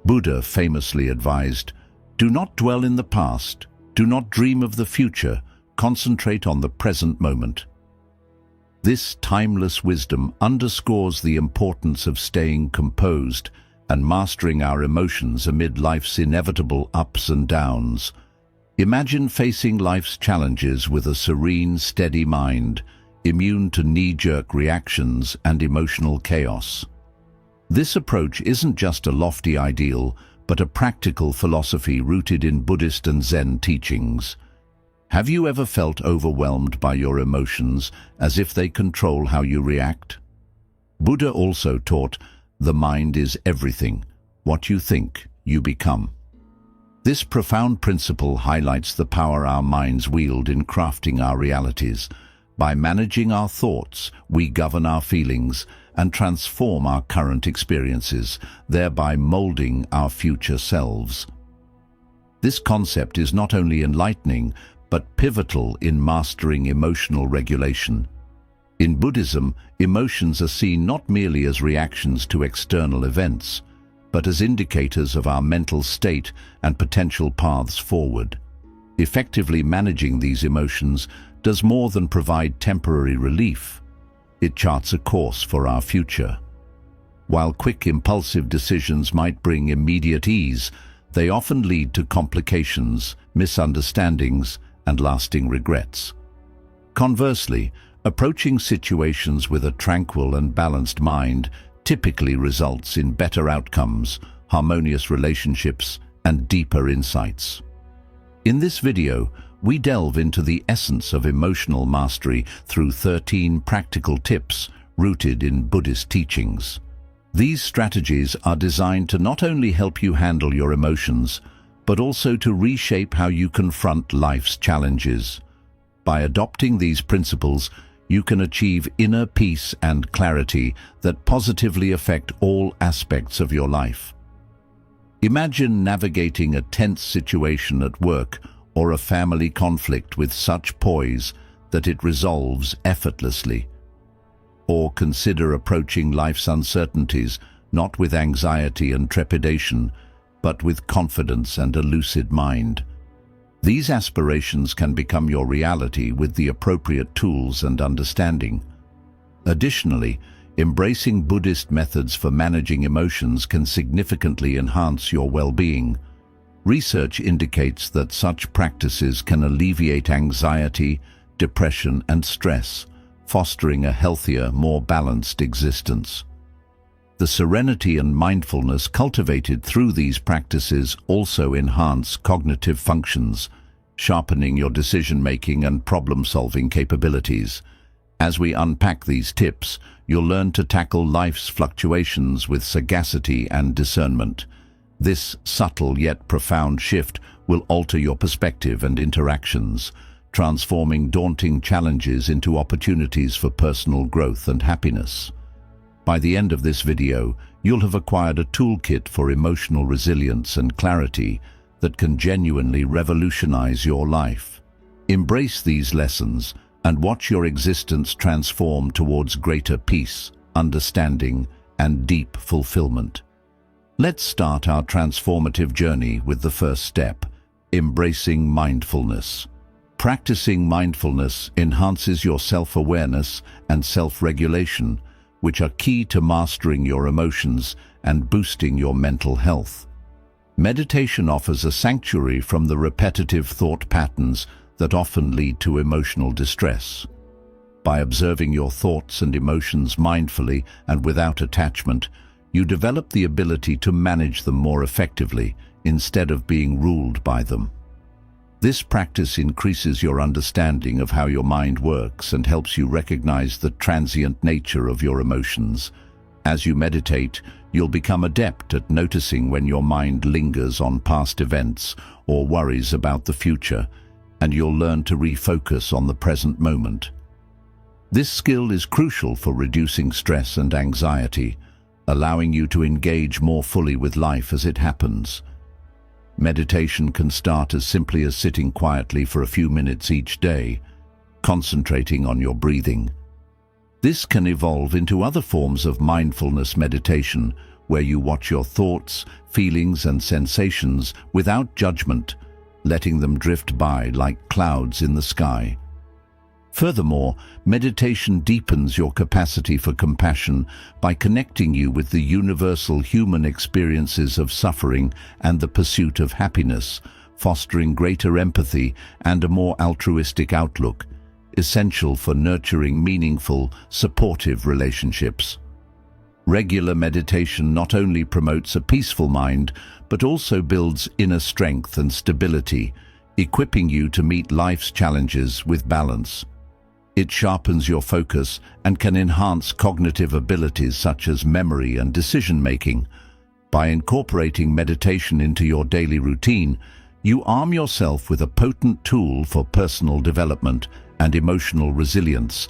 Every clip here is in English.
Buddha famously advised, "Do not dwell in the past, do not dream of the future, concentrate on the present moment." This timeless wisdom underscores the importance of staying composed and mastering our emotions amid life's inevitable ups and downs. Imagine facing life's challenges with a serene, steady mind, immune to knee-jerk reactions and emotional chaos. This approach isn't just a lofty ideal, but a practical philosophy rooted in Buddhist and Zen teachings. Have you ever felt overwhelmed by your emotions, as if they control how you react? Buddha also taught, "The mind is everything. What you think, you become." This profound principle highlights the power our minds wield in crafting our realities. By managing our thoughts, we govern our feelings and transform our current experiences, thereby molding our future selves. This concept is not only enlightening, but pivotal in mastering emotional regulation. In Buddhism, emotions are seen not merely as reactions to external events, but as indicators of our mental state and potential paths forward. Effectively managing these emotions does more than provide temporary relief. It charts a course for our future. While quick, impulsive decisions might bring immediate ease, they often lead to complications, misunderstandings, and lasting regrets. Conversely, approaching situations with a tranquil and balanced mind typically results in better outcomes, harmonious relationships, and deeper insights. In this video, we delve into the essence of emotional mastery through 13 practical tips rooted in Buddhist teachings. These strategies are designed to not only help you handle your emotions, but also to reshape how you confront life's challenges. By adopting these principles, you can achieve inner peace and clarity that positively affect all aspects of your life. Imagine navigating a tense situation at work or a family conflict with such poise that it resolves effortlessly. Or consider approaching life's uncertainties not with anxiety and trepidation, but with confidence and a lucid mind. These aspirations can become your reality with the appropriate tools and understanding. Additionally, embracing Buddhist methods for managing emotions can significantly enhance your well-being. Research indicates that such practices can alleviate anxiety, depression, and stress, fostering a healthier, more balanced existence. The serenity and mindfulness cultivated through these practices also enhance cognitive functions, sharpening your decision-making and problem-solving capabilities. As we unpack these tips, you'll learn to tackle life's fluctuations with sagacity and discernment. This subtle yet profound shift will alter your perspective and interactions, transforming daunting challenges into opportunities for personal growth and happiness. By the end of this video, you'll have acquired a toolkit for emotional resilience and clarity that can genuinely revolutionize your life. Embrace these lessons and watch your existence transform towards greater peace, understanding, and deep fulfillment. Let's start our transformative journey with the first step, embracing mindfulness. Practicing mindfulness enhances your self-awareness and self-regulation, which are key to mastering your emotions and boosting your mental health. Meditation offers a sanctuary from the repetitive thought patterns that often lead to emotional distress. By observing your thoughts and emotions mindfully and without attachment, you develop the ability to manage them more effectively instead of being ruled by them. This practice increases your understanding of how your mind works and helps you recognize the transient nature of your emotions. As you meditate, you'll become adept at noticing when your mind lingers on past events or worries about the future, and you'll learn to refocus on the present moment. This skill is crucial for reducing stress and anxiety, allowing you to engage more fully with life as it happens. Meditation can start as simply as sitting quietly for a few minutes each day, concentrating on your breathing. This can evolve into other forms of mindfulness meditation, where you watch your thoughts, feelings, and sensations without judgment, letting them drift by like clouds in the sky. Furthermore, meditation deepens your capacity for compassion by connecting you with the universal human experiences of suffering and the pursuit of happiness, fostering greater empathy and a more altruistic outlook, essential for nurturing meaningful, supportive relationships. Regular meditation not only promotes a peaceful mind, but also builds inner strength and stability, equipping you to meet life's challenges with balance. It sharpens your focus and can enhance cognitive abilities such as memory and decision-making. By incorporating meditation into your daily routine, you arm yourself with a potent tool for personal development and emotional resilience.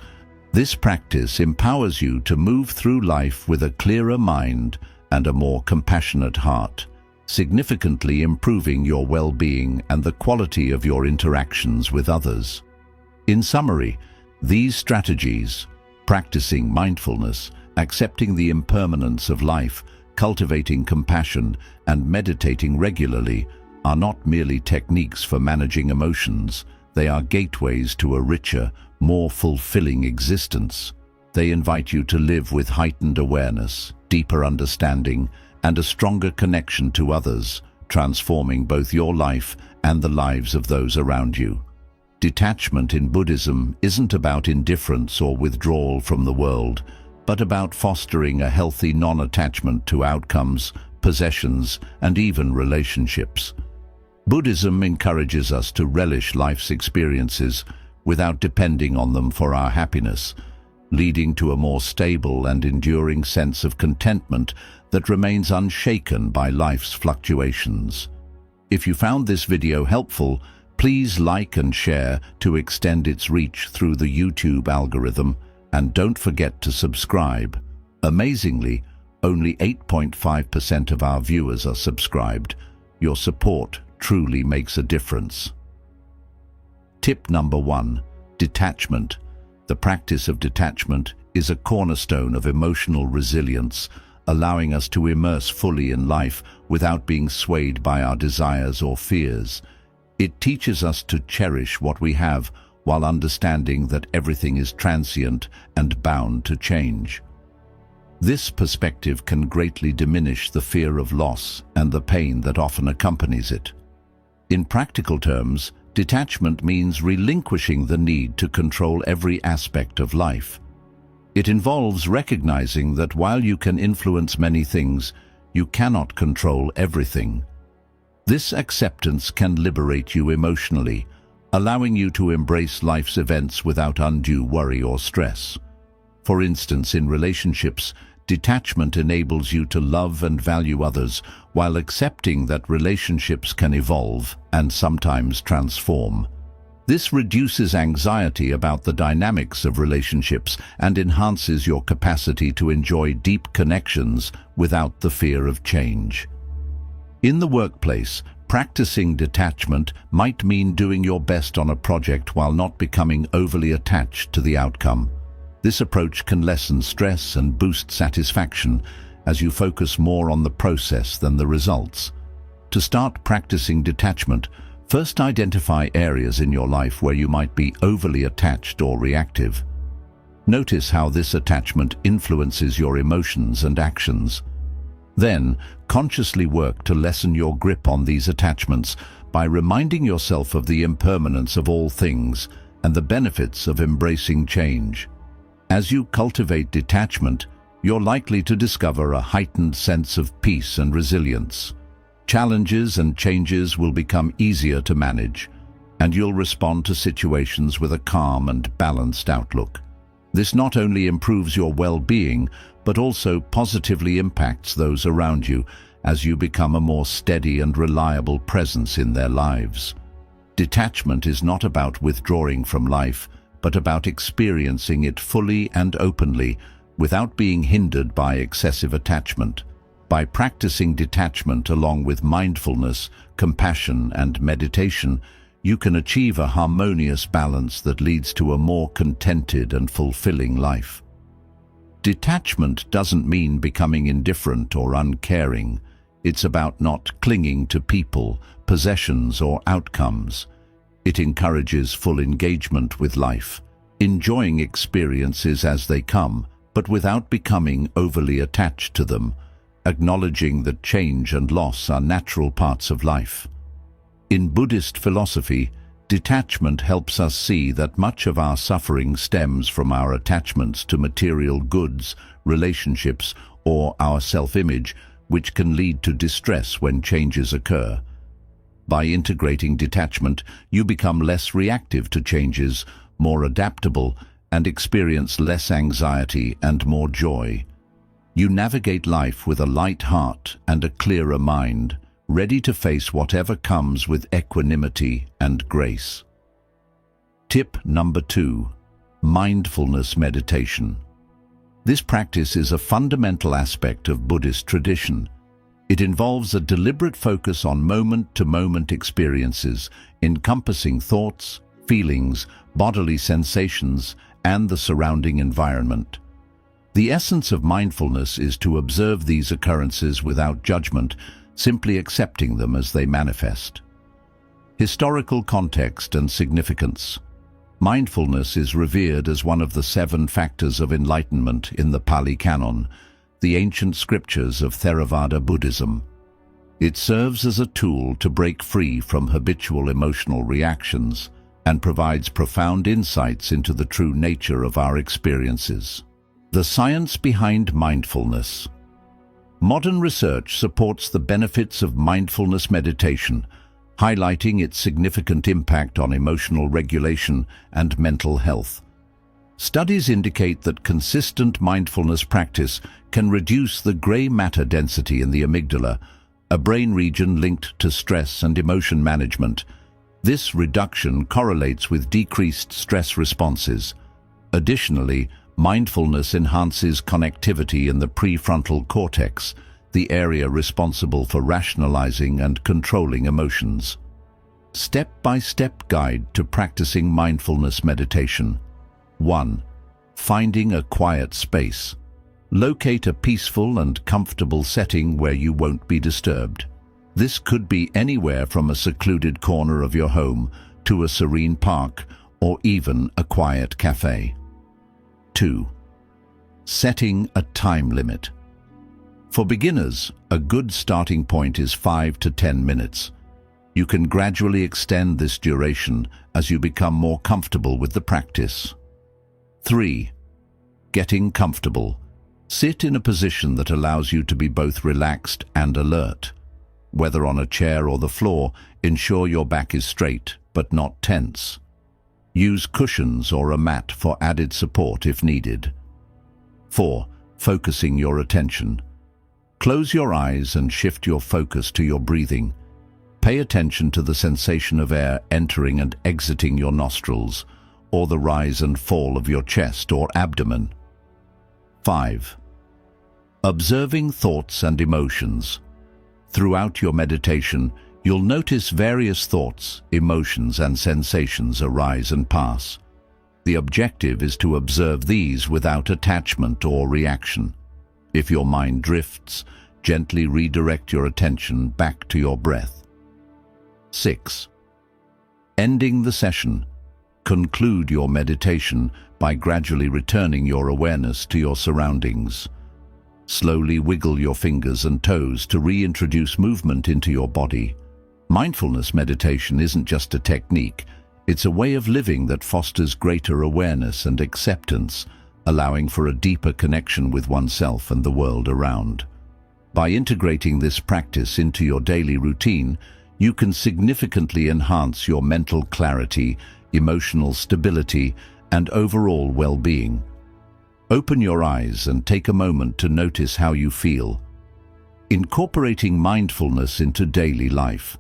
This practice empowers you to move through life with a clearer mind and a more compassionate heart, significantly improving your well-being and the quality of your interactions with others. In summary, these strategies, practicing mindfulness, accepting the impermanence of life, cultivating compassion, and meditating regularly, are not merely techniques for managing emotions. They are gateways to a richer, more fulfilling existence. They invite you to live with heightened awareness, deeper understanding, and a stronger connection to others, transforming both your life and the lives of those around you. Detachment in Buddhism isn't about indifference or withdrawal from the world, but about fostering a healthy non-attachment to outcomes, possessions, and even relationships. Buddhism encourages us to relish life's experiences without depending on them for our happiness, leading to a more stable and enduring sense of contentment that remains unshaken by life's fluctuations. If you found this video helpful, please like and share to extend its reach through the YouTube algorithm, and don't forget to subscribe. Amazingly, only 8.5% of our viewers are subscribed. Your support truly makes a difference. Tip number 1: detachment. The practice of detachment is a cornerstone of emotional resilience, allowing us to immerse fully in life without being swayed by our desires or fears. It teaches us to cherish what we have while understanding that everything is transient and bound to change. This perspective can greatly diminish the fear of loss and the pain that often accompanies it. In practical terms, detachment means relinquishing the need to control every aspect of life. It involves recognizing that while you can influence many things, you cannot control everything. This acceptance can liberate you emotionally, allowing you to embrace life's events without undue worry or stress. For instance, in relationships, detachment enables you to love and value others while accepting that relationships can evolve and sometimes transform. This reduces anxiety about the dynamics of relationships and enhances your capacity to enjoy deep connections without the fear of change. In the workplace, practicing detachment might mean doing your best on a project while not becoming overly attached to the outcome. This approach can lessen stress and boost satisfaction as you focus more on the process than the results. To start practicing detachment, first identify areas in your life where you might be overly attached or reactive. Notice how this attachment influences your emotions and actions. Then, consciously work to lessen your grip on these attachments by reminding yourself of the impermanence of all things and the benefits of embracing change. As you cultivate detachment, you're likely to discover a heightened sense of peace and resilience. Challenges and changes will become easier to manage, and you'll respond to situations with a calm and balanced outlook. This not only improves your well-being, but also positively impacts those around you as you become a more steady and reliable presence in their lives. Detachment is not about withdrawing from life, but about experiencing it fully and openly without being hindered by excessive attachment. By practicing detachment along with mindfulness, compassion, and meditation, you can achieve a harmonious balance that leads to a more contented and fulfilling life. Detachment doesn't mean becoming indifferent or uncaring. It's about not clinging to people, possessions, or outcomes. It encourages full engagement with life, enjoying experiences as they come, but without becoming overly attached to them, acknowledging that change and loss are natural parts of life. In Buddhist philosophy, detachment helps us see that much of our suffering stems from our attachments to material goods, relationships, or our self-image, which can lead to distress when changes occur. By integrating detachment, you become less reactive to changes, more adaptable, and experience less anxiety and more joy. You navigate life with a light heart and a clearer mind, ready to face whatever comes with equanimity and grace. Tip number 2: mindfulness meditation. This practice is a fundamental aspect of Buddhist tradition. It involves a deliberate focus on moment-to-moment experiences, encompassing thoughts, feelings, bodily sensations, and the surrounding environment. The essence of mindfulness is to observe these occurrences without judgment, simply accepting them as they manifest. Historical context and significance. Mindfulness is revered as one of the 7 factors of enlightenment in the Pali Canon, the ancient scriptures of Theravada Buddhism. It serves as a tool to break free from habitual emotional reactions and provides profound insights into the true nature of our experiences. The science behind mindfulness. Modern research supports the benefits of mindfulness meditation, highlighting its significant impact on emotional regulation and mental health. Studies indicate that consistent mindfulness practice can reduce the gray matter density in the amygdala, a brain region linked to stress and emotion management. This reduction correlates with decreased stress responses. Additionally, mindfulness enhances connectivity in the prefrontal cortex, the area responsible for rationalizing and controlling emotions. Step-by-step guide to practicing mindfulness meditation. 1. Finding a quiet space. Locate a peaceful and comfortable setting where you won't be disturbed. This could be anywhere from a secluded corner of your home to a serene park or even a quiet cafe. 2. Setting a time limit. For beginners, a good starting point is 5 to 10 minutes. You can gradually extend this duration as you become more comfortable with the practice. 3. Getting comfortable. Sit in a position that allows you to be both relaxed and alert. Whether on a chair or the floor, ensure your back is straight but not tense. Use cushions or a mat for added support if needed. 4. Focusing your attention. Close your eyes and shift your focus to your breathing. Pay attention to the sensation of air entering and exiting your nostrils, or the rise and fall of your chest or abdomen. 5. Observing thoughts and emotions. Throughout your meditation, you'll notice various thoughts, emotions, and sensations arise and pass. The objective is to observe these without attachment or reaction. If your mind drifts, gently redirect your attention back to your breath. 6. Ending the session. Conclude your meditation by gradually returning your awareness to your surroundings. Slowly wiggle your fingers and toes to reintroduce movement into your body. Mindfulness meditation isn't just a technique, it's a way of living that fosters greater awareness and acceptance, allowing for a deeper connection with oneself and the world around. By integrating this practice into your daily routine, you can significantly enhance your mental clarity, emotional stability, and overall well-being. Open your eyes and take a moment to notice how you feel. Incorporating mindfulness into daily life.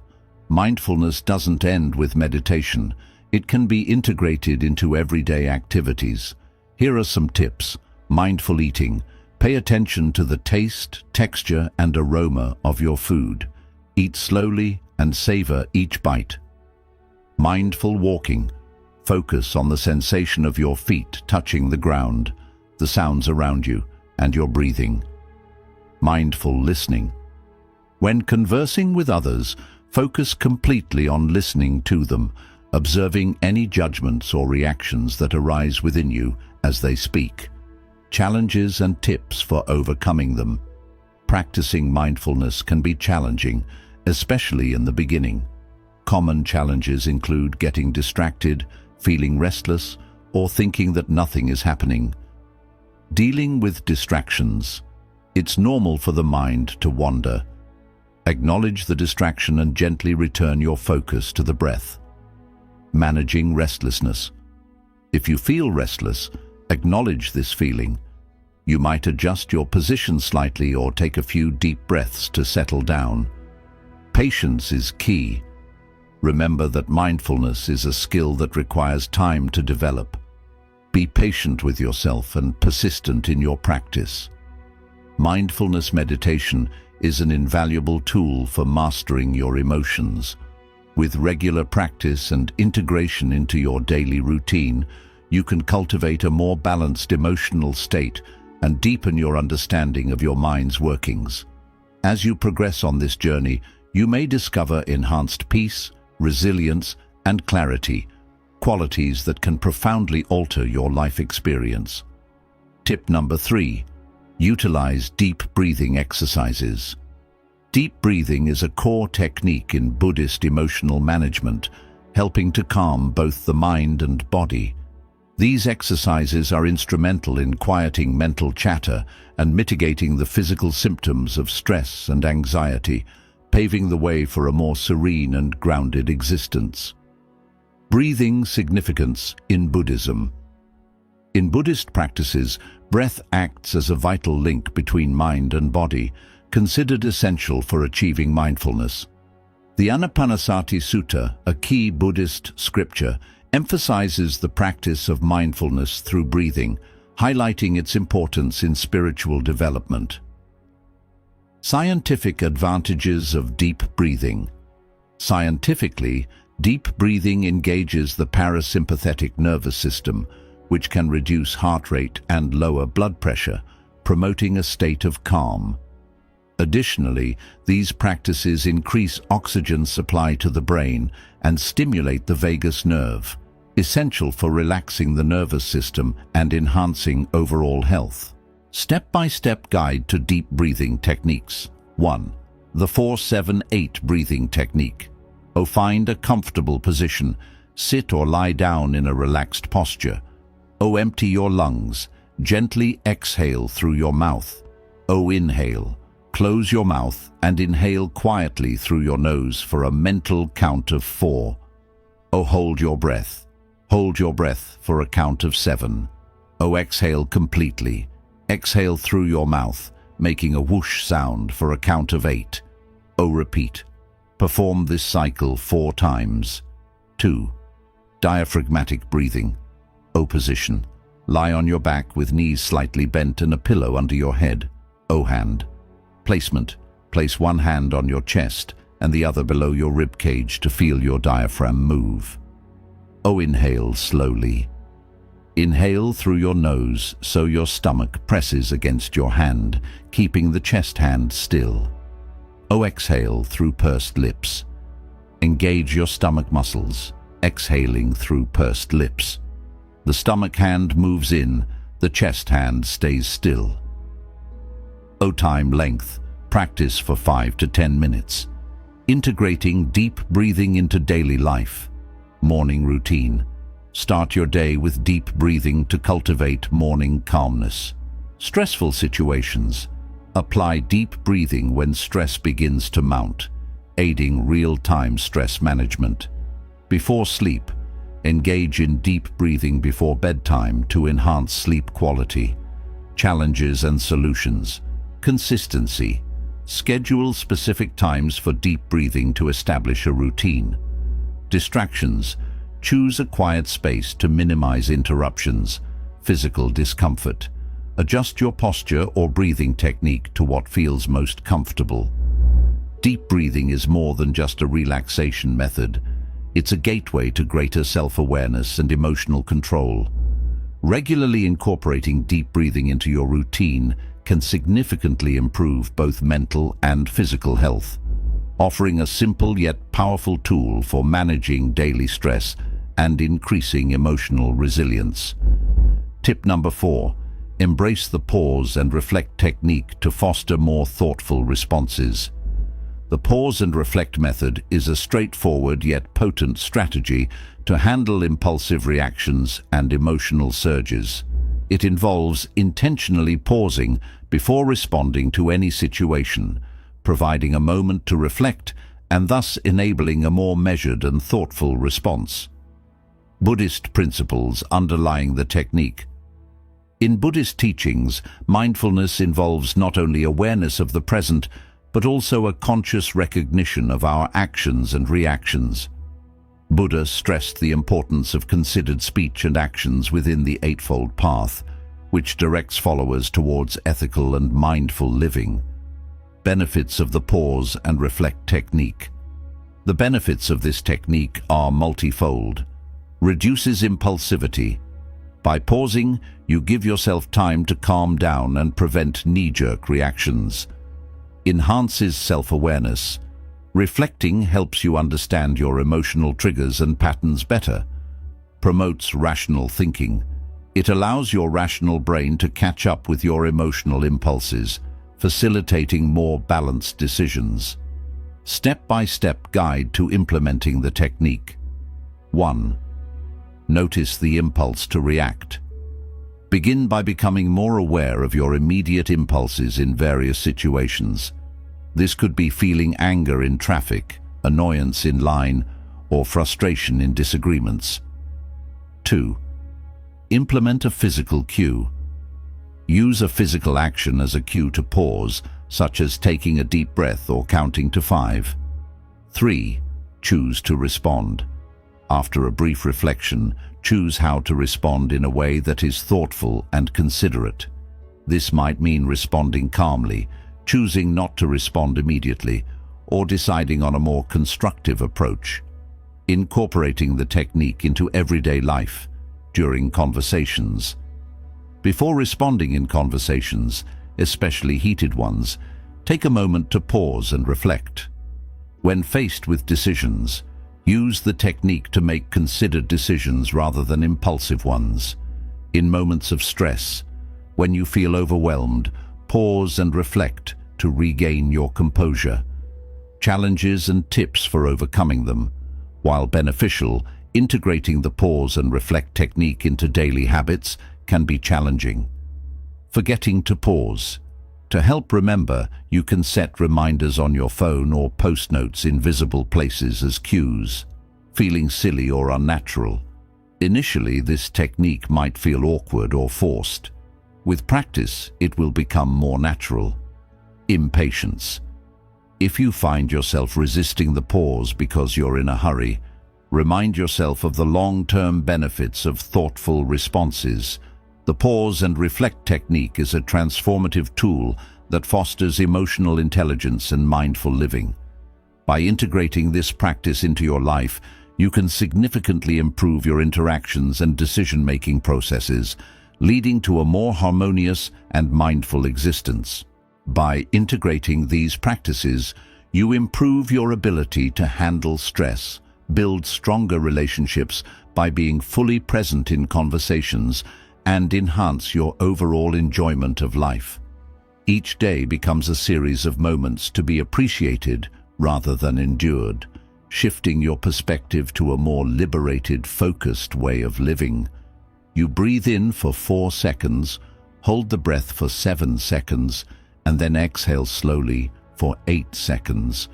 Mindfulness doesn't end with meditation. It can be integrated into everyday activities. Here are some tips. Mindful eating. Pay attention to the taste, texture, and aroma of your food. Eat slowly and savor each bite. Mindful walking. Focus on the sensation of your feet touching the ground, the sounds around you, and your breathing. Mindful listening. When conversing with others, focus completely on listening to them, observing any judgments or reactions that arise within you as they speak. Challenges and tips for overcoming them. Practicing mindfulness can be challenging, especially in the beginning. Common challenges include getting distracted, feeling restless, or thinking that nothing is happening. Dealing with distractions. It's normal for the mind to wander. Acknowledge the distraction and gently return your focus to the breath. Managing restlessness. If you feel restless, acknowledge this feeling. You might adjust your position slightly or take a few deep breaths to settle down. Patience is key. Remember that mindfulness is a skill that requires time to develop. Be patient with yourself and persistent in your practice. Mindfulness meditation is an invaluable tool for mastering your emotions. With regular practice and integration into your daily routine, you can cultivate a more balanced emotional state and deepen your understanding of your mind's workings. As you progress on this journey, you may discover enhanced peace, resilience, and clarity, qualities that can profoundly alter your life experience. Tip number 3. Utilize deep breathing exercises. Deep breathing is a core technique in Buddhist emotional management, helping to calm both the mind and body. These exercises are instrumental in quieting mental chatter and mitigating the physical symptoms of stress and anxiety, paving the way for a more serene and grounded existence. Breathing significance in Buddhism. In Buddhist practices, breath acts as a vital link between mind and body, considered essential for achieving mindfulness. The Anapanasati Sutta, a key Buddhist scripture, emphasizes the practice of mindfulness through breathing, highlighting its importance in spiritual development. Scientific advantages of deep breathing. Scientifically, deep breathing engages the parasympathetic nervous system, which can reduce heart rate and lower blood pressure, promoting a state of calm. Additionally, these practices increase oxygen supply to the brain and stimulate the vagus nerve, essential for relaxing the nervous system and enhancing overall health. Step-by-step guide to deep breathing techniques. 1. The 4-7-8 breathing technique. Find a comfortable position. Sit or lie down in a relaxed posture. Empty your lungs. Gently exhale through your mouth. Inhale. Close your mouth and inhale quietly through your nose for a mental count of 4. Hold your breath. Hold your breath for a count of 7. Exhale completely. Exhale through your mouth, making a whoosh sound for a count of 8. Repeat. Perform this cycle 4 times. 2. Diaphragmatic breathing. Position. Lie on your back with knees slightly bent and a pillow under your head. Hand. Placement. Place one hand on your chest and the other below your rib cage to feel your diaphragm move. Inhale slowly. Inhale through your nose so your stomach presses against your hand, keeping the chest hand still. Exhale through pursed lips. Engage your stomach muscles, exhaling through pursed lips. The stomach hand moves in, the chest hand stays still. Time length. Practice for 5 to 10 minutes. Integrating deep breathing into daily life. Morning routine. Start your day with deep breathing to cultivate morning calmness. Stressful situations. Apply deep breathing when stress begins to mount, aiding real-time stress management. Before sleep, engage in deep breathing before bedtime to enhance sleep quality. Challenges and solutions. Consistency. Schedule specific times for deep breathing to establish a routine. Distractions. Choose a quiet space to minimize interruptions. Physical discomfort. Adjust your posture or breathing technique to what feels most comfortable. Deep breathing is more than just a relaxation method. It's a gateway to greater self-awareness and emotional control. Regularly incorporating deep breathing into your routine can significantly improve both mental and physical health, offering a simple yet powerful tool for managing daily stress and increasing emotional resilience. Tip number 4. Embrace the pause and reflect technique to foster more thoughtful responses. The pause and reflect method is a straightforward yet potent strategy to handle impulsive reactions and emotional surges. It involves intentionally pausing before responding to any situation, providing a moment to reflect and thus enabling a more measured and thoughtful response. Buddhist principles underlying the technique. In Buddhist teachings, mindfulness involves not only awareness of the present, but also a conscious recognition of our actions and reactions. Buddha stressed the importance of considered speech and actions within the Eightfold Path, which directs followers towards ethical and mindful living. Benefits of the pause and reflect technique. The benefits of this technique are multifold. Reduces impulsivity. By pausing, you give yourself time to calm down and prevent knee-jerk reactions. Enhances self-awareness. Reflecting helps you understand your emotional triggers and patterns better. Promotes rational thinking. It allows your rational brain to catch up with your emotional impulses, facilitating more balanced decisions. Step-by-step guide to implementing the technique. 1. Notice the impulse to react. Begin by becoming more aware of your immediate impulses in various situations. This could be feeling anger in traffic, annoyance in line, or frustration in disagreements. 2. Implement a physical cue. Use a physical action as a cue to pause, such as taking a deep breath or counting to 5. 3. Choose to respond. After a brief reflection, choose how to respond in a way that is thoughtful and considerate. This might mean responding calmly, choosing not to respond immediately, or deciding on a more constructive approach. Incorporating the technique into everyday life during conversations. Before responding in conversations, especially heated ones, take a moment to pause and reflect. When faced with decisions, use the technique to make considered decisions rather than impulsive ones. In moments of stress, when you feel overwhelmed, pause and reflect to regain your composure. Challenges and tips for overcoming them. While beneficial, integrating the pause and reflect technique into daily habits can be challenging. Forgetting to pause. To help remember, you can set reminders on your phone or post notes in visible places as cues. Feeling silly or unnatural. Initially, this technique might feel awkward or forced. With practice, it will become more natural. Impatience. If you find yourself resisting the pause because you're in a hurry, remind yourself of the long-term benefits of thoughtful responses. The pause and reflect technique is a transformative tool that fosters emotional intelligence and mindful living. By integrating this practice into your life, you can significantly improve your interactions and decision-making processes, leading to a more harmonious and mindful existence. By integrating these practices, you improve your ability to handle stress, build stronger relationships by being fully present in conversations, and enhance your overall enjoyment of life. Each day becomes a series of moments to be appreciated rather than endured, shifting your perspective to a more liberated, focused way of living. You breathe in for 4 seconds, hold the breath for 7 seconds, and then exhale slowly for 8 seconds.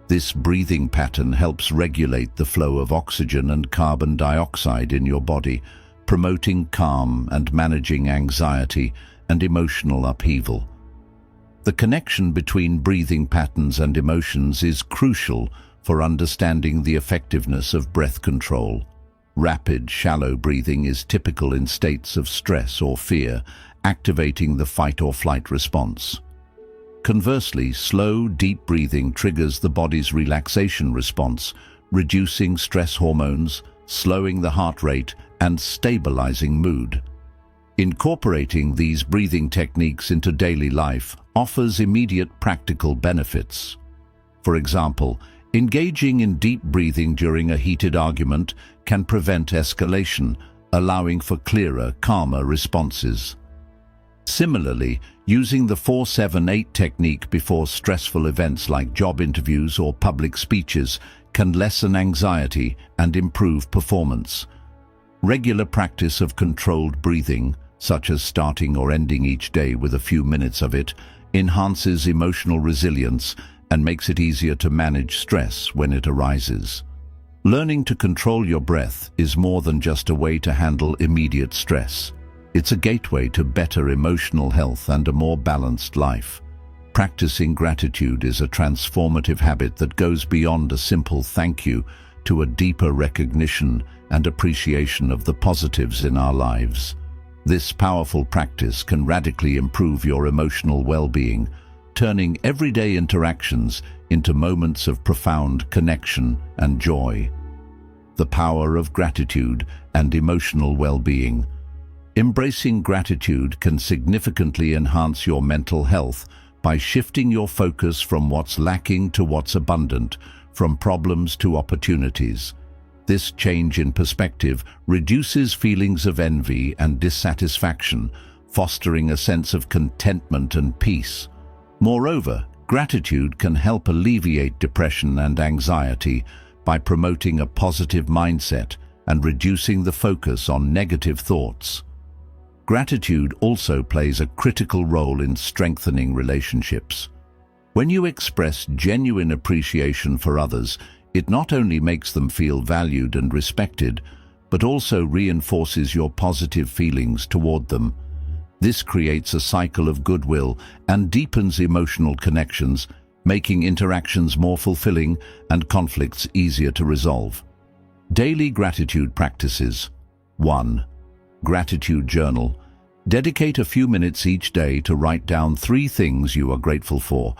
This breathing pattern helps regulate the flow of oxygen and carbon dioxide in your body, promoting calm and managing anxiety and emotional upheaval. The connection between breathing patterns and emotions is crucial for understanding the effectiveness of breath control. Rapid, shallow breathing is typical in states of stress or fear, activating the fight-or-flight response. Conversely, slow, deep breathing triggers the body's relaxation response, reducing stress hormones, slowing the heart rate, and stabilizing mood. Incorporating these breathing techniques into daily life offers immediate practical benefits. For example, engaging in deep breathing during a heated argument can prevent escalation, allowing for clearer, calmer responses. Similarly, using the 4-7-8 technique before stressful events like job interviews or public speeches can lessen anxiety and improve performance. Regular practice of controlled breathing, such as starting or ending each day with a few minutes of it, enhances emotional resilience and makes it easier to manage stress when it arises. Learning to control your breath is more than just a way to handle immediate stress. It's a gateway to better emotional health and a more balanced life. Practicing gratitude is a transformative habit that goes beyond a simple thank you to a deeper recognition and appreciation of the positives in our lives. This powerful practice can radically improve your emotional well-being, turning everyday interactions into moments of profound connection and joy. The power of gratitude and emotional well-being. Embracing gratitude can significantly enhance your mental health by shifting your focus from what's lacking to what's abundant, from problems to opportunities. This change in perspective reduces feelings of envy and dissatisfaction, fostering a sense of contentment and peace. Moreover, gratitude can help alleviate depression and anxiety by promoting a positive mindset and reducing the focus on negative thoughts. Gratitude also plays a critical role in strengthening relationships. When you express genuine appreciation for others, it not only makes them feel valued and respected, but also reinforces your positive feelings toward them. This creates a cycle of goodwill and deepens emotional connections, making interactions more fulfilling and conflicts easier to resolve. Daily gratitude practices. 1. Gratitude journal. Dedicate a few minutes each day to write down 3 things you are grateful for.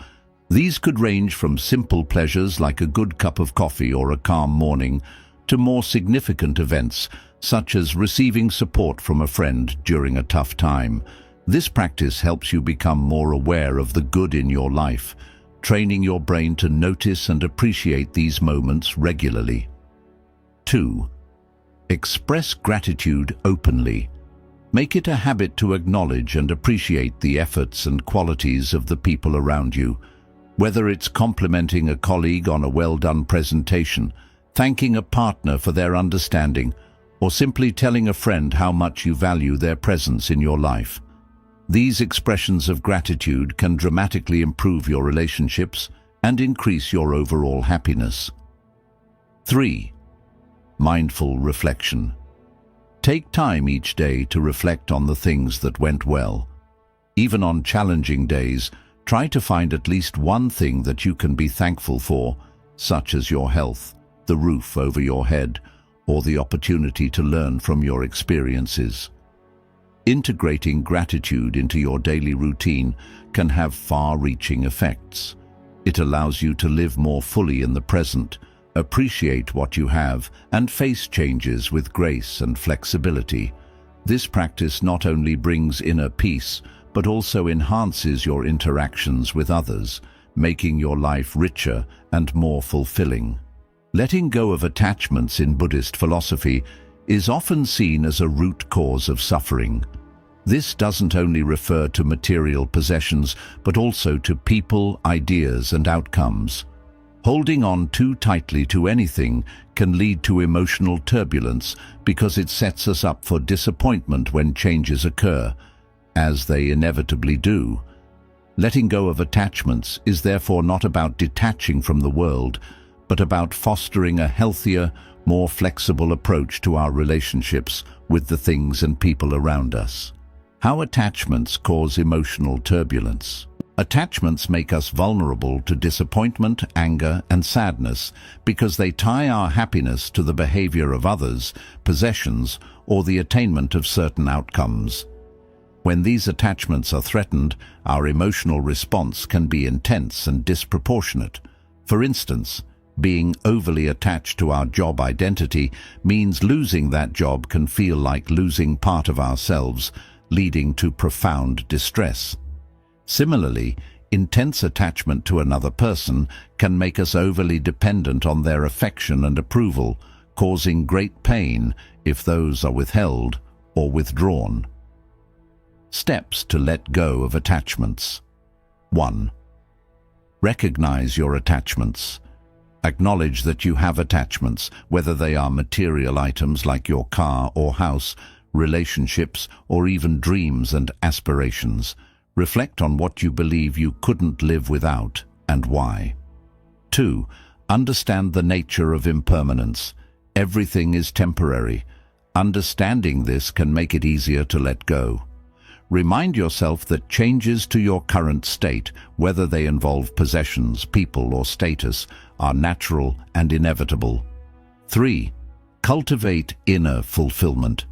These could range from simple pleasures like a good cup of coffee or a calm morning, to more significant events such as receiving support from a friend during a tough time. This practice helps you become more aware of the good in your life, training your brain to notice and appreciate these moments regularly. 2. Express gratitude openly. Make it a habit to acknowledge and appreciate the efforts and qualities of the people around you. Whether it's complimenting a colleague on a well-done presentation, thanking a partner for their understanding, or simply telling a friend how much you value their presence in your life. These expressions of gratitude can dramatically improve your relationships and increase your overall happiness. 3. Mindful reflection. Take time each day to reflect on the things that went well. Even on challenging days, try to find at least one thing that you can be thankful for, such as your health, the roof over your head, or the opportunity to learn from your experiences. Integrating gratitude into your daily routine can have far-reaching effects. It allows you to live more fully in the present, appreciate what you have, and face changes with grace and flexibility. This practice not only brings inner peace, but also enhances your interactions with others, making your life richer and more fulfilling. Letting go of attachments in Buddhist philosophy is often seen as a root cause of suffering. This doesn't only refer to material possessions, but also to people, ideas, and outcomes. Holding on too tightly to anything can lead to emotional turbulence because it sets us up for disappointment when changes occur, as they inevitably do. Letting go of attachments is therefore not about detaching from the world, but about fostering a healthier, more flexible approach to our relationships with the things and people around us. How attachments cause emotional turbulence. Attachments make us vulnerable to disappointment, anger, and sadness because they tie our happiness to the behavior of others, possessions, or the attainment of certain outcomes. When these attachments are threatened, our emotional response can be intense and disproportionate. For instance, Being overly attached to our job identity means losing that job can feel like losing part of ourselves, leading to profound distress. Similarly, intense attachment to another person can make us overly dependent on their affection and approval, causing great pain if those are withheld or withdrawn. Steps to let go of attachments. 1. Recognize your attachments. Acknowledge that you have attachments, whether they are material items like your car or house, relationships, or even dreams and aspirations. Reflect on what you believe you couldn't live without and why. 2. Understand the nature of impermanence. Everything is temporary. Understanding this can make it easier to let go. Remind yourself that changes to your current state, whether they involve possessions, people, or status, are natural and inevitable. 3. Cultivate inner fulfillment.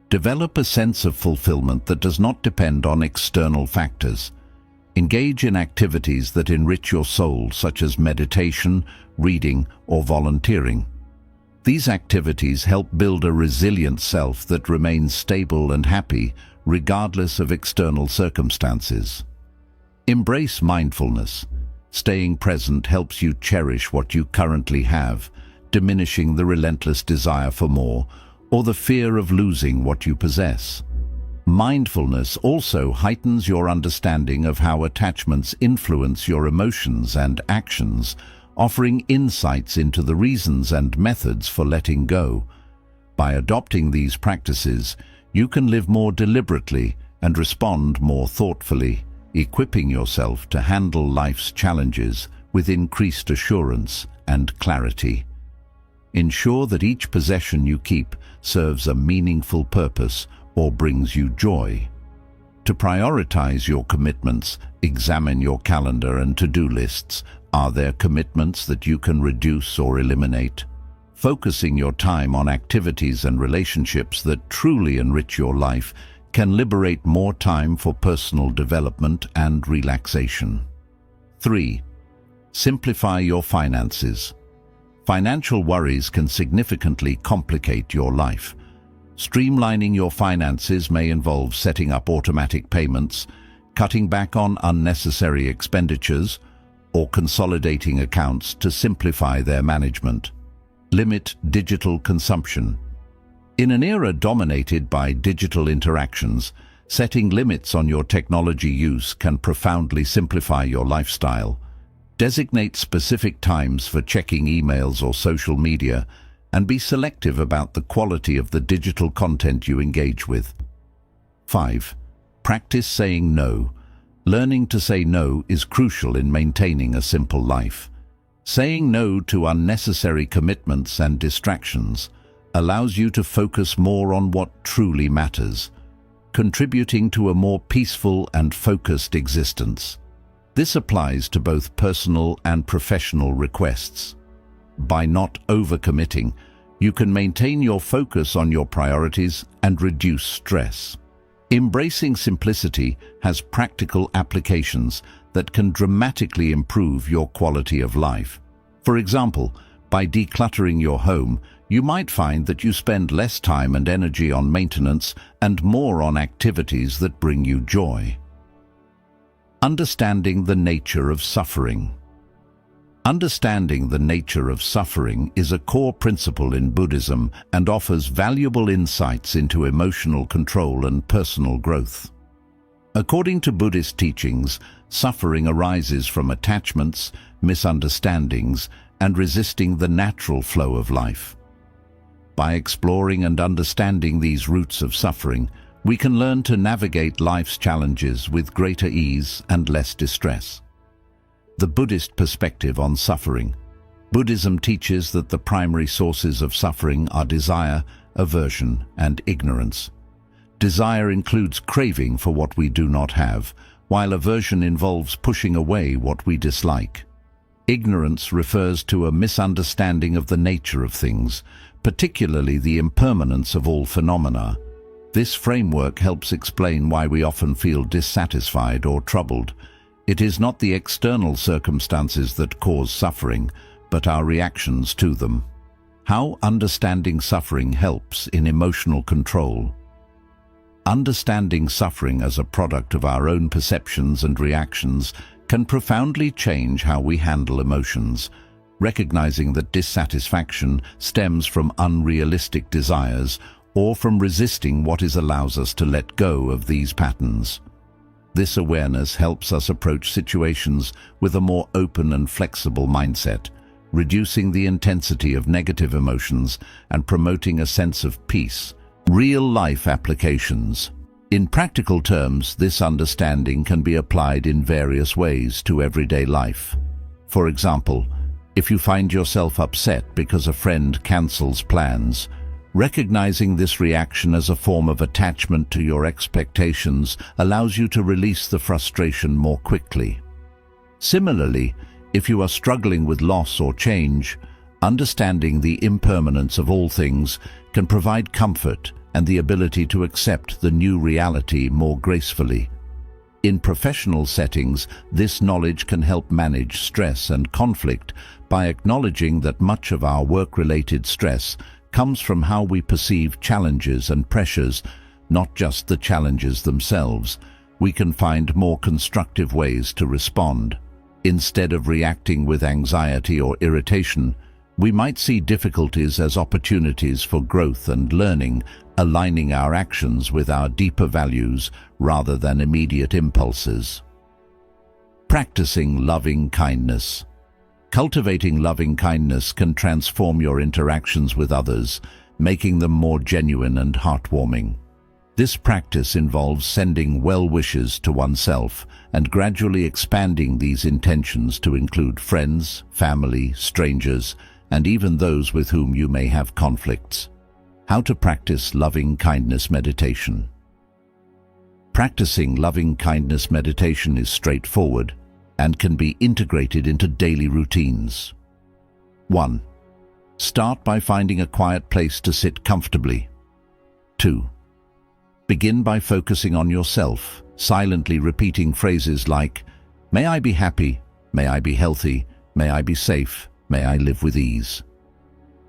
Develop a sense of fulfillment that does not depend on external factors. Engage in activities that enrich your soul, such as meditation, reading, or volunteering. These activities help build a resilient self that remains stable and happy, regardless of external circumstances. Embrace mindfulness. Staying present helps you cherish what you currently have, diminishing the relentless desire for more or the fear of losing what you possess. Mindfulness also heightens your understanding of how attachments influence your emotions and actions, offering insights into the reasons and methods for letting go. By adopting these practices, you can live more deliberately and respond more thoughtfully, equipping yourself to handle life's challenges with increased assurance and clarity. Ensure that each possession you keep serves a meaningful purpose or brings you joy. To prioritize your commitments, examine your calendar and to-do lists. Are there commitments that you can reduce or eliminate? Focusing your time on activities and relationships that truly enrich your life can liberate more time for personal development and relaxation. 3. Simplify your finances. Financial worries can significantly complicate your life. Streamlining your finances may involve setting up automatic payments, cutting back on unnecessary expenditures, or consolidating accounts to simplify their management. Limit digital consumption. In an era dominated by digital interactions, setting limits on your technology use can profoundly simplify your lifestyle. Designate specific times for checking emails or social media, and be selective about the quality of the digital content you engage with. 5. Practice saying no. Learning to say no is crucial in maintaining a simple life. Saying no to unnecessary commitments and distractions allows you to focus more on what truly matters, contributing to a more peaceful and focused existence. This applies to both personal and professional requests. By not overcommitting, you can maintain your focus on your priorities and reduce stress. Embracing simplicity has practical applications that can dramatically improve your quality of life. For example, by decluttering your home, you might find that you spend less time and energy on maintenance and more on activities that bring you joy. Understanding the nature of suffering. Understanding the nature of suffering is a core principle in Buddhism and offers valuable insights into emotional control and personal growth. According to Buddhist teachings, suffering arises from attachments, misunderstandings, and resisting the natural flow of life. By exploring and understanding these roots of suffering, we can learn to navigate life's challenges with greater ease and less distress. The Buddhist perspective on suffering. Buddhism teaches that the primary sources of suffering are desire, aversion, and ignorance. Desire includes craving for what we do not have, while aversion involves pushing away what we dislike. Ignorance refers to a misunderstanding of the nature of things, particularly the impermanence of all phenomena. This framework helps explain why we often feel dissatisfied or troubled. It is not the external circumstances that cause suffering, but our reactions to them. How understanding suffering helps in emotional control. Understanding suffering as a product of our own perceptions and reactions can profoundly change how we handle emotions. Recognizing that dissatisfaction stems from unrealistic desires or from resisting what allows us to let go of these patterns. This awareness helps us approach situations with a more open and flexible mindset, reducing the intensity of negative emotions and promoting a sense of peace. Real-life applications. In practical terms, this understanding can be applied in various ways to everyday life. For example, if you find yourself upset because a friend cancels plans, recognizing this reaction as a form of attachment to your expectations allows you to release the frustration more quickly. Similarly, if you are struggling with loss or change, understanding the impermanence of all things can provide comfort and the ability to accept the new reality more gracefully. In professional settings, this knowledge can help manage stress and conflict by acknowledging that much of our work-related stress comes from how we perceive challenges and pressures, not just the challenges themselves. We can find more constructive ways to respond. Instead of reacting with anxiety or irritation, we might see difficulties as opportunities for growth and learning, aligning our actions with our deeper values rather than immediate impulses. Practicing loving kindness. Cultivating loving kindness can transform your interactions with others, making them more genuine and heartwarming. This practice involves sending well wishes to oneself and gradually expanding these intentions to include friends, family, strangers, and even those with whom you may have conflicts. How to practice loving kindness meditation. Practicing loving kindness meditation is straightforward and can be integrated into daily routines. 1. Start by finding a quiet place to sit comfortably. 2. Begin by focusing on yourself, silently repeating phrases like, "May I be happy, may I be healthy, may I be safe, may I live with ease."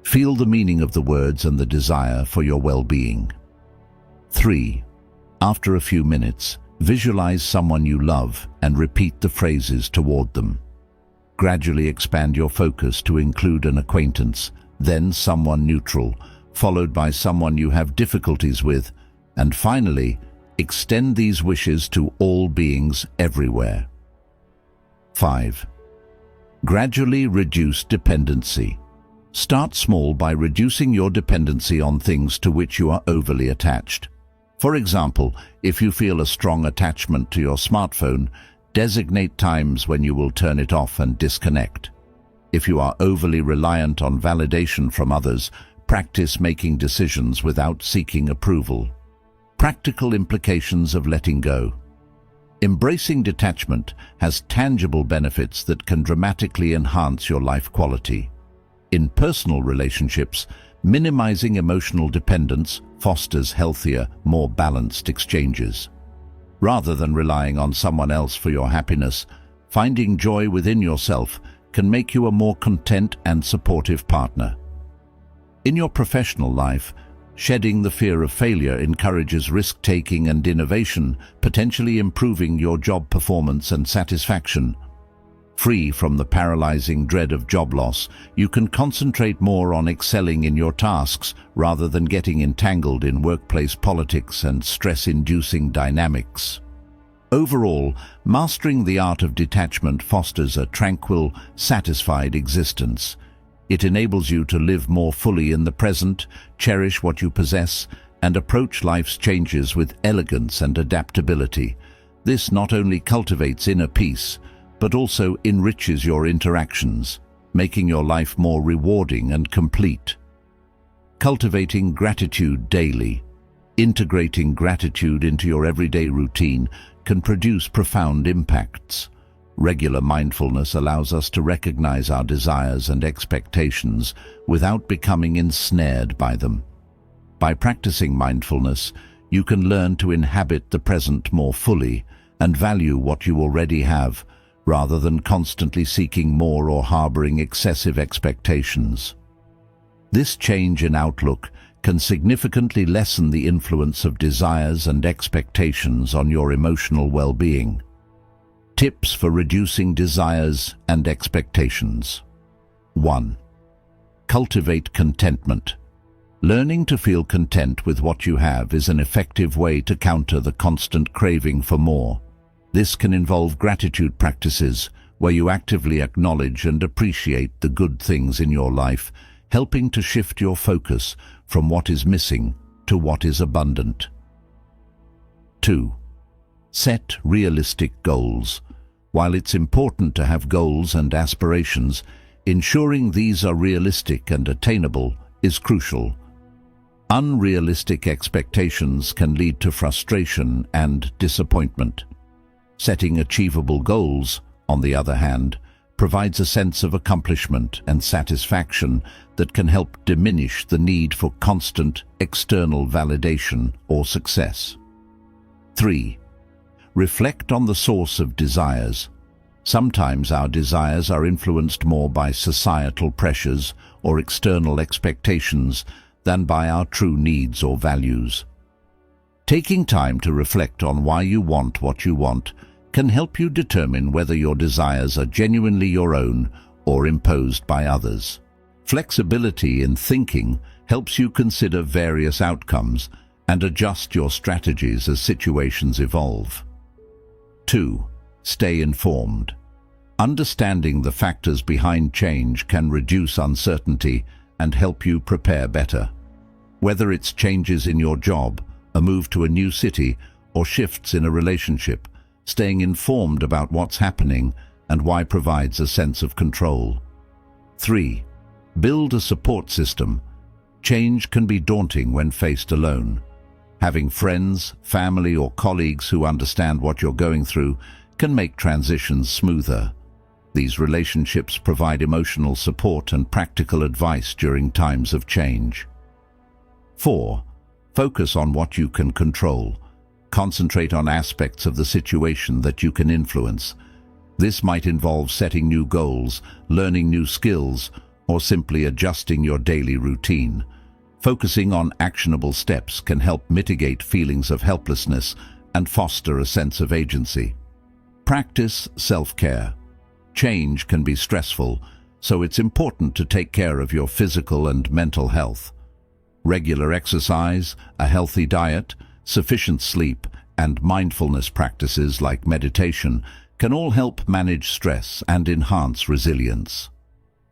Feel the meaning of the words and the desire for your well-being. 3. After a few minutes, visualize someone you love and repeat the phrases toward them. Gradually expand your focus to include an acquaintance, then someone neutral, followed by someone you have difficulties with, and finally, extend these wishes to all beings everywhere. 5. Gradually reduce dependency. Start small by reducing your dependency on things to which you are overly attached. For example, if you feel a strong attachment to your smartphone, designate times when you will turn it off and disconnect. If you are overly reliant on validation from others, practice making decisions without seeking approval. Practical implications of letting go. Embracing detachment has tangible benefits that can dramatically enhance your life quality. In personal relationships, minimizing emotional dependence fosters healthier, more balanced exchanges. Rather than relying on someone else for your happiness, finding joy within yourself can make you a more content and supportive partner. In your professional life, shedding the fear of failure encourages risk-taking and innovation, potentially improving your job performance and satisfaction. Free from the paralyzing dread of job loss, you can concentrate more on excelling in your tasks rather than getting entangled in workplace politics and stress-inducing dynamics. Overall, mastering the art of detachment fosters a tranquil, satisfied existence. It enables you to live more fully in the present, cherish what you possess, and approach life's changes with elegance and adaptability. This not only cultivates inner peace, but also enriches your interactions, making your life more rewarding and complete. Cultivating gratitude daily. Integrating gratitude into your everyday routine can produce profound impacts. Regular mindfulness allows us to recognize our desires and expectations without becoming ensnared by them. By practicing mindfulness, you can learn to inhabit the present more fully and value what you already have, rather than constantly seeking more or harboring excessive expectations. This change in outlook can significantly lessen the influence of desires and expectations on your emotional well-being. Tips for reducing desires and expectations. 1. Cultivate contentment. Learning to feel content with what you have is an effective way to counter the constant craving for more. This can involve gratitude practices, where you actively acknowledge and appreciate the good things in your life, helping to shift your focus from what is missing to what is abundant. 2. Set realistic goals. While it's important to have goals and aspirations, ensuring these are realistic and attainable is crucial. Unrealistic expectations can lead to frustration and disappointment. Setting achievable goals, on the other hand, provides a sense of accomplishment and satisfaction that can help diminish the need for constant external validation or success. 3. Reflect on the source of desires. Sometimes our desires are influenced more by societal pressures or external expectations than by our true needs or values. Taking time to reflect on why you want what you want can help you determine whether your desires are genuinely your own or imposed by others. Flexibility in thinking helps you consider various outcomes and adjust your strategies as situations evolve. 2. Stay informed. Understanding the factors behind change can reduce uncertainty and help you prepare better. Whether it's changes in your job, a move to a new city, or shifts in a relationship, staying informed about what's happening and why provides a sense of control. 3. Build a support system. Change can be daunting when faced alone. Having friends, family, or colleagues who understand what you're going through can make transitions smoother. These relationships provide emotional support and practical advice during times of change. 4. Focus on what you can control. Concentrate on aspects of the situation that you can influence. This might involve setting new goals, learning new skills, or simply adjusting your daily routine. Focusing on actionable steps can help mitigate feelings of helplessness and foster a sense of agency. Practice self-care. Change can be stressful, so it's important to take care of your physical and mental health. Regular exercise, a healthy diet, sufficient sleep, and mindfulness practices like meditation can all help manage stress and enhance resilience.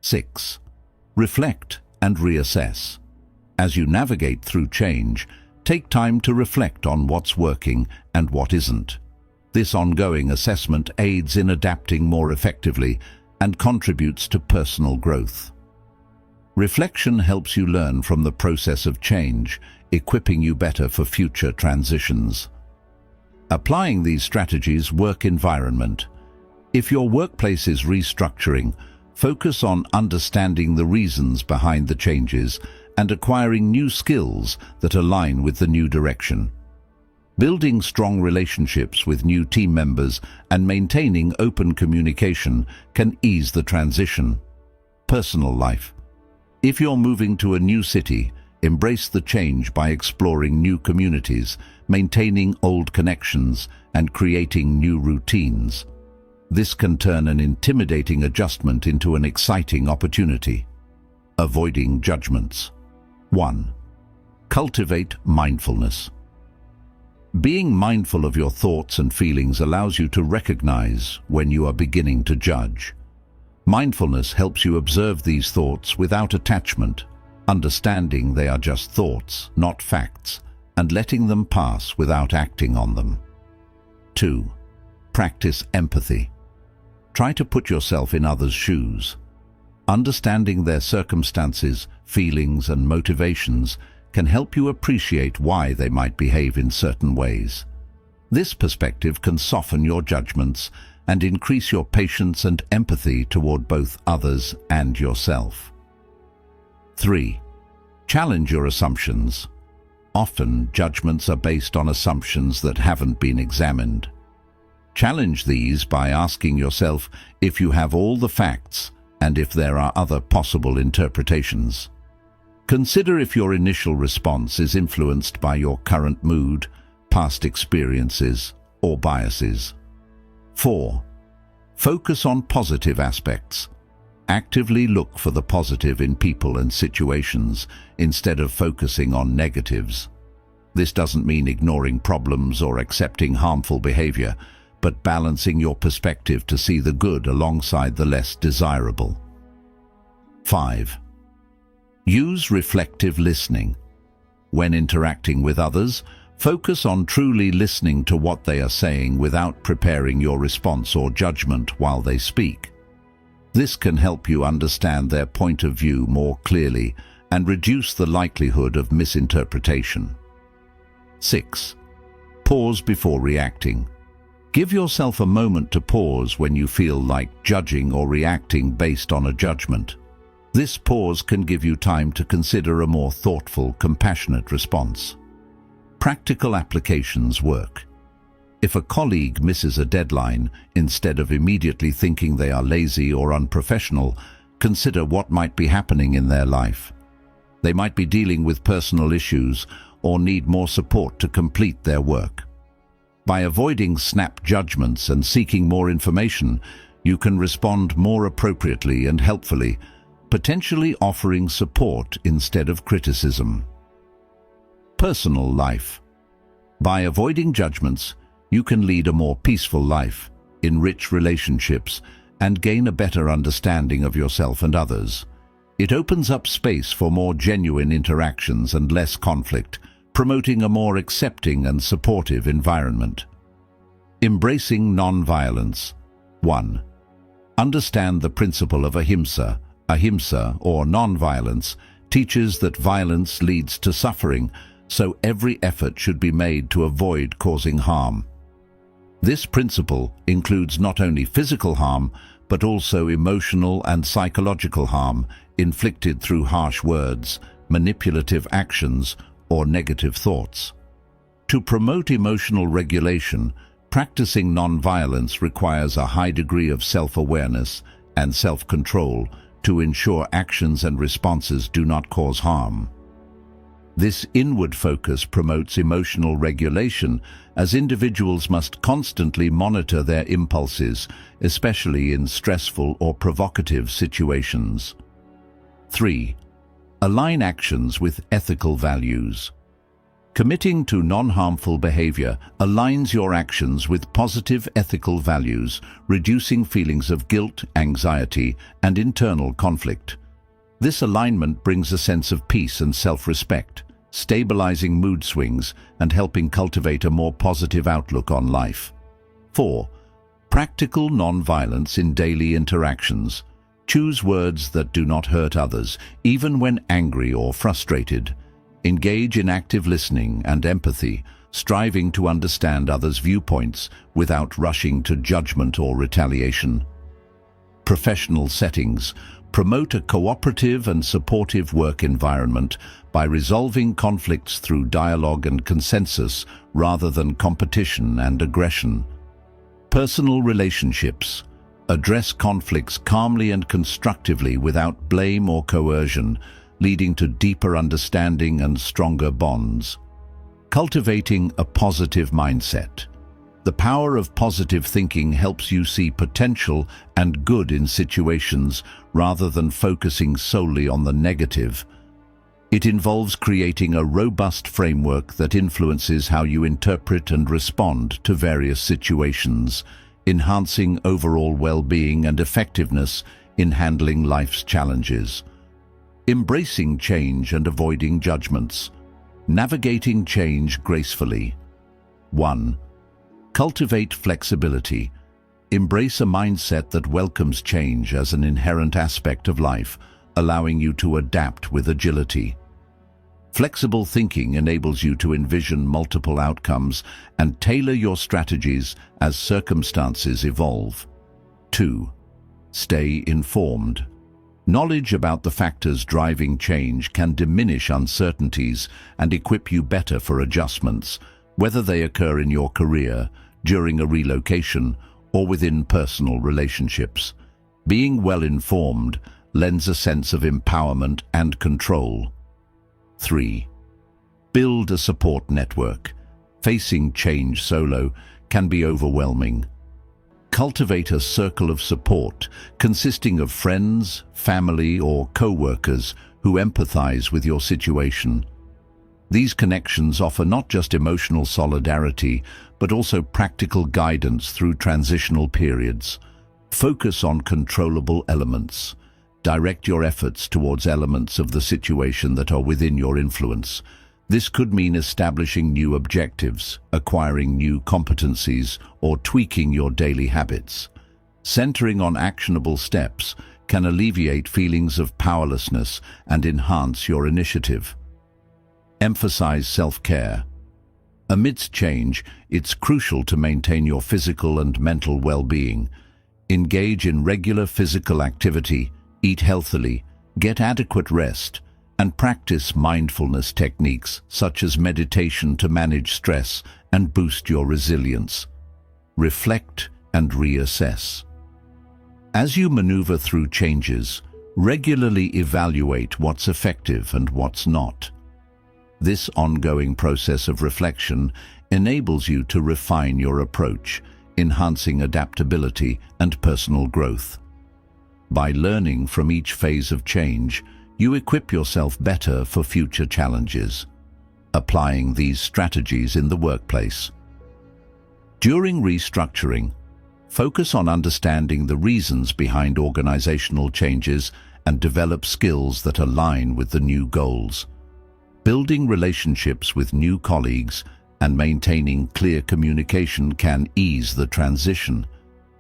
6. Reflect and reassess. As you navigate through change, take time to reflect on what's working and what isn't. This ongoing assessment aids in adapting more effectively and contributes to personal growth. Reflection helps you learn from the process of change, equipping you better for future transitions. Applying these strategies work environment. If your workplace is restructuring, focus on understanding the reasons behind the changes and acquiring new skills that align with the new direction. Building strong relationships with new team members and maintaining open communication can ease the transition. Personal life. If you're moving to a new city, embrace the change by exploring new communities, maintaining old connections, and creating new routines. This can turn an intimidating adjustment into an exciting opportunity. Avoiding judgments. 1. Cultivate mindfulness. Being mindful of your thoughts and feelings allows you to recognize when you are beginning to judge. Mindfulness helps you observe these thoughts without attachment, understanding they are just thoughts, not facts, and letting them pass without acting on them. 2. Practice empathy. Try to put yourself in others' shoes. Understanding their circumstances, feelings, and motivations can help you appreciate why they might behave in certain ways. This perspective can soften your judgments and increase your patience and empathy toward both others and yourself. 3. Challenge your assumptions. Often, judgments are based on assumptions that haven't been examined. Challenge these by asking yourself if you have all the facts and if there are other possible interpretations. Consider if your initial response is influenced by your current mood, past experiences, or biases. 4. Focus on positive aspects. Actively look for the positive in people and situations instead of focusing on negatives. This doesn't mean ignoring problems or accepting harmful behavior, but balancing your perspective to see the good alongside the less desirable. 5. Use reflective listening. When interacting with others, focus on truly listening to what they are saying without preparing your response or judgment while they speak. This can help you understand their point of view more clearly and reduce the likelihood of misinterpretation. 6. Pause before reacting. Give yourself a moment to pause when you feel like judging or reacting based on a judgment. This pause can give you time to consider a more thoughtful, compassionate response. Practical applications work. If a colleague misses a deadline, instead of immediately thinking they are lazy or unprofessional, consider what might be happening in their life. They might be dealing with personal issues or need more support to complete their work. By avoiding snap judgments and seeking more information, you can respond more appropriately and helpfully, potentially offering support instead of criticism. Personal life. By avoiding judgments, you can lead a more peaceful life, enrich relationships, and gain a better understanding of yourself and others. It opens up space for more genuine interactions and less conflict, promoting a more accepting and supportive environment. Embracing nonviolence. 1. Understand the principle of Ahimsa. Ahimsa, or nonviolence, teaches that violence leads to suffering, so every effort should be made to avoid causing harm. This principle includes not only physical harm, but also emotional and psychological harm inflicted through harsh words, manipulative actions, or negative thoughts. To promote emotional regulation, practicing nonviolence requires a high degree of self-awareness and self-control to ensure actions and responses do not cause harm. This inward focus promotes emotional regulation, as individuals must constantly monitor their impulses, especially in stressful or provocative situations. 3. Align actions with ethical values. Committing to non-harmful behavior aligns your actions with positive ethical values, reducing feelings of guilt, anxiety, and internal conflict. This alignment brings a sense of peace and self-respect, stabilizing mood swings and helping cultivate a more positive outlook on life. 4. Practical non-violence in daily interactions. Choose words that do not hurt others, even when angry or frustrated. Engage in active listening and empathy, striving to understand others' viewpoints without rushing to judgment or retaliation. Professional settings. Promote a cooperative and supportive work environment by resolving conflicts through dialogue and consensus rather than competition and aggression. Personal relationships. Address conflicts calmly and constructively without blame or coercion, leading to deeper understanding and stronger bonds. Cultivating a positive mindset. The power of positive thinking helps you see potential and good in situations rather than focusing solely on the negative. It involves creating a robust framework that influences how you interpret and respond to various situations, enhancing overall well-being and effectiveness in handling life's challenges. Embracing change and avoiding judgments. Navigating change gracefully. 1. Cultivate flexibility. Embrace a mindset that welcomes change as an inherent aspect of life, allowing you to adapt with agility. Flexible thinking enables you to envision multiple outcomes and tailor your strategies as circumstances evolve. 2. Stay informed. Knowledge about the factors driving change can diminish uncertainties and equip you better for adjustments, whether they occur in your career, during a relocation, or within personal relationships. Being well-informed lends a sense of empowerment and control. 3. Build a support network. Facing change solo can be overwhelming. Cultivate a circle of support consisting of friends, family, or co-workers who empathize with your situation. These connections offer not just emotional solidarity, but also practical guidance through transitional periods. Focus on controllable elements. Direct your efforts towards elements of the situation that are within your influence. This could mean establishing new objectives, acquiring new competencies, or tweaking your daily habits. Centering on actionable steps can alleviate feelings of powerlessness and enhance your initiative. Emphasize self-care. Amidst change, it's crucial to maintain your physical and mental well-being. Engage in regular physical activity, eat healthily, get adequate rest, and practice mindfulness techniques such as meditation to manage stress and boost your resilience. Reflect and reassess. As you maneuver through changes, regularly evaluate what's effective and what's not. This ongoing process of reflection enables you to refine your approach, enhancing adaptability and personal growth. By learning from each phase of change, you equip yourself better for future challenges. Applying these strategies in the workplace. During restructuring, focus on understanding the reasons behind organizational changes and develop skills that align with the new goals. Building relationships with new colleagues and maintaining clear communication can ease the transition.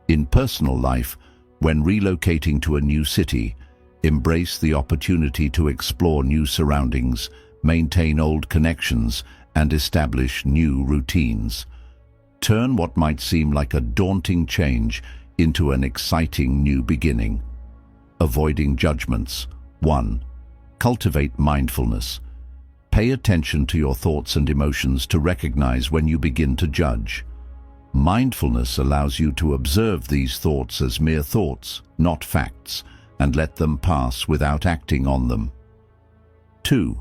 In personal life, when relocating to a new city, embrace the opportunity to explore new surroundings, maintain old connections, and establish new routines. Turn what might seem like a daunting change into an exciting new beginning. Avoiding judgments. 1. Cultivate mindfulness. Pay attention to your thoughts and emotions to recognize when you begin to judge. Mindfulness allows you to observe these thoughts as mere thoughts, not facts, and let them pass without acting on them. 2.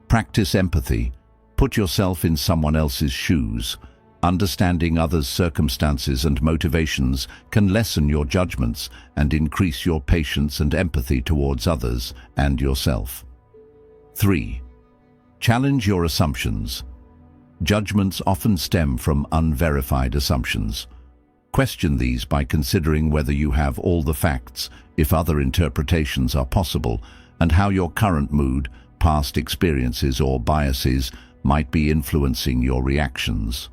Practice empathy. Put yourself in someone else's shoes. Understanding others' circumstances and motivations can lessen your judgments and increase your patience and empathy towards others and yourself. 3. Challenge your assumptions. Judgments often stem from unverified assumptions. Question these by considering whether you have all the facts, if other interpretations are possible, and how your current mood, past experiences, or biases might be influencing your reactions.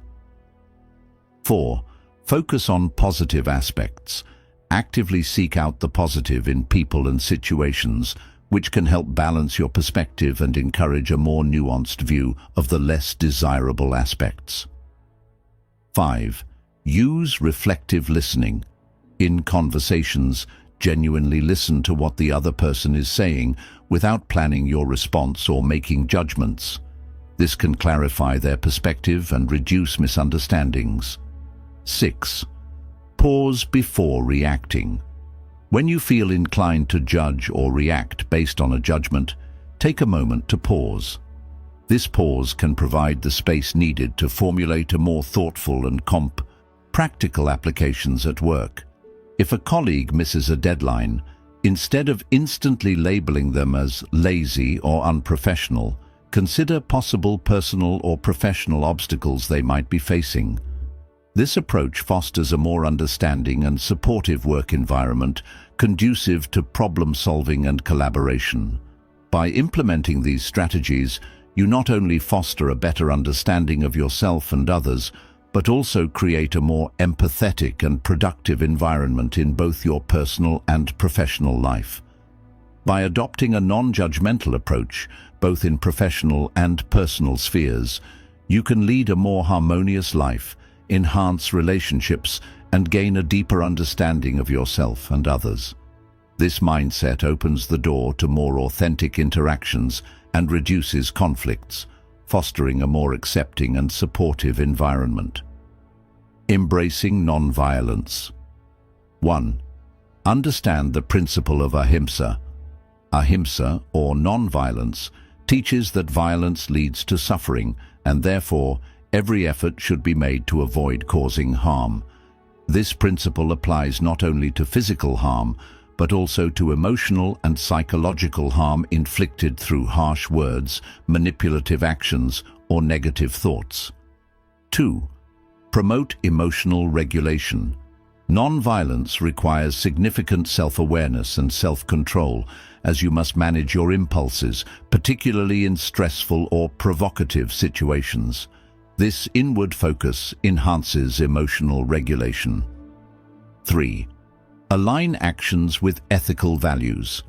4. Focus on positive aspects. Actively seek out the positive in people and situations, which can help balance your perspective and encourage a more nuanced view of the less desirable aspects. 5. Use reflective listening. In conversations, genuinely listen to what the other person is saying without planning your response or making judgments. This can clarify their perspective and reduce misunderstandings. 6. Pause before reacting. When you feel inclined to judge or react based on a judgment, take a moment to pause. This pause can provide the space needed to formulate a more thoughtful and practical applications at work. If a colleague misses a deadline, instead of instantly labeling them as lazy or unprofessional, consider possible personal or professional obstacles they might be facing. This approach fosters a more understanding and supportive work environment conducive to problem-solving and collaboration. By implementing these strategies, you not only foster a better understanding of yourself and others, but also create a more empathetic and productive environment in both your personal and professional life. By adopting a non-judgmental approach, both in professional and personal spheres, you can lead a more harmonious life, enhance relationships, and gain a deeper understanding of yourself and others. This mindset opens the door to more authentic interactions and reduces conflicts, fostering a more accepting and supportive environment. Embracing nonviolence. 1. Understand the principle of Ahimsa. Ahimsa, or nonviolence, teaches that violence leads to suffering, and therefore every effort should be made to avoid causing harm. This principle applies not only to physical harm, but also to emotional and psychological harm inflicted through harsh words, manipulative actions, or negative thoughts. 2. Promote emotional regulation. Non-violence requires significant self-awareness and self-control, as you must manage your impulses, particularly in stressful or provocative situations. This inward focus enhances emotional regulation. 3. Align actions with ethical values.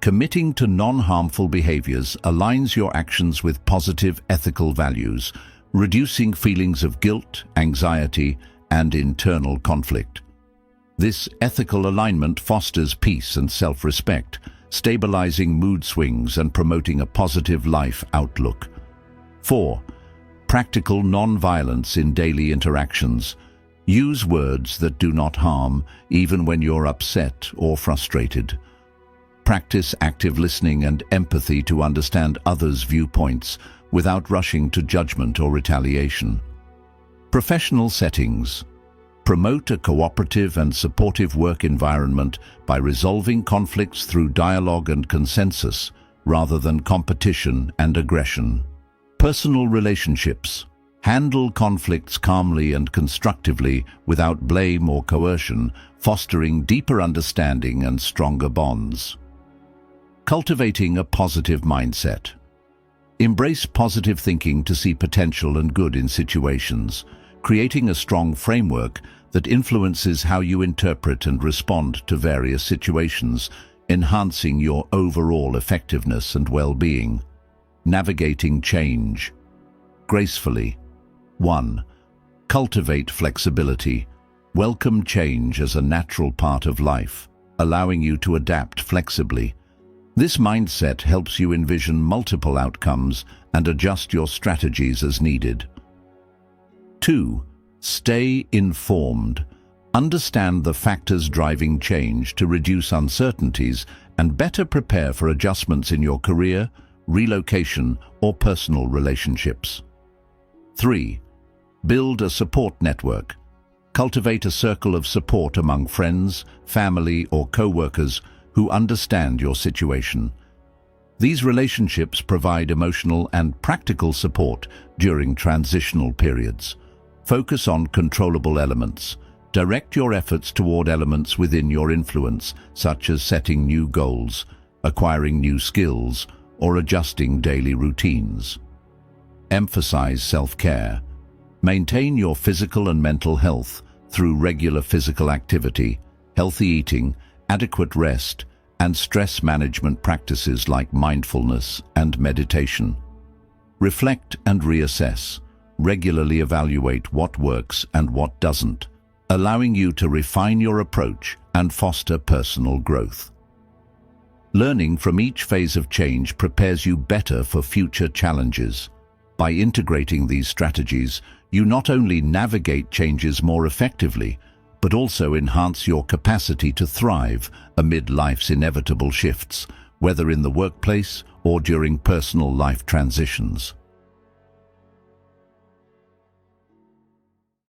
Committing to non-harmful behaviors aligns your actions with positive ethical values, reducing feelings of guilt, anxiety, and internal conflict. This ethical alignment fosters peace and self-respect, stabilizing mood swings and promoting a positive life outlook. 4. Practical non-violence in daily interactions. Use words that do not harm, even when you're upset or frustrated. Practice active listening and empathy to understand others' viewpoints without rushing to judgment or retaliation. Professional settings. Promote a cooperative and supportive work environment by resolving conflicts through dialogue and consensus, rather than competition and aggression. Personal relationships. Handle conflicts calmly and constructively without blame or coercion, fostering deeper understanding and stronger bonds. Cultivating a positive mindset. Embrace positive thinking to see potential and good in situations, creating a strong framework that influences how you interpret and respond to various situations, enhancing your overall effectiveness and well-being. Navigating change. Gracefully. 1. Cultivate flexibility. Welcome change as a natural part of life, allowing you to adapt flexibly. This mindset helps you envision multiple outcomes and adjust your strategies as needed. 2. Stay informed. Understand the factors driving change to reduce uncertainties and better prepare for adjustments in your career, relocation, or personal relationships. 3. Build a support network. Cultivate a circle of support among friends, family, or co-workers who understand your situation. These relationships provide emotional and practical support during transitional periods. Focus on controllable elements. Direct your efforts toward elements within your influence, such as setting new goals, acquiring new skills, or adjusting daily routines. Emphasize self-care. Maintain your physical and mental health through regular physical activity, healthy eating, adequate rest, and stress management practices like mindfulness and meditation. Reflect and reassess. Regularly evaluate what works and what doesn't, allowing you to refine your approach and foster personal growth. Learning from each phase of change prepares you better for future challenges. By integrating these strategies, you not only navigate changes more effectively, but also enhance your capacity to thrive amid life's inevitable shifts, whether in the workplace or during personal life transitions.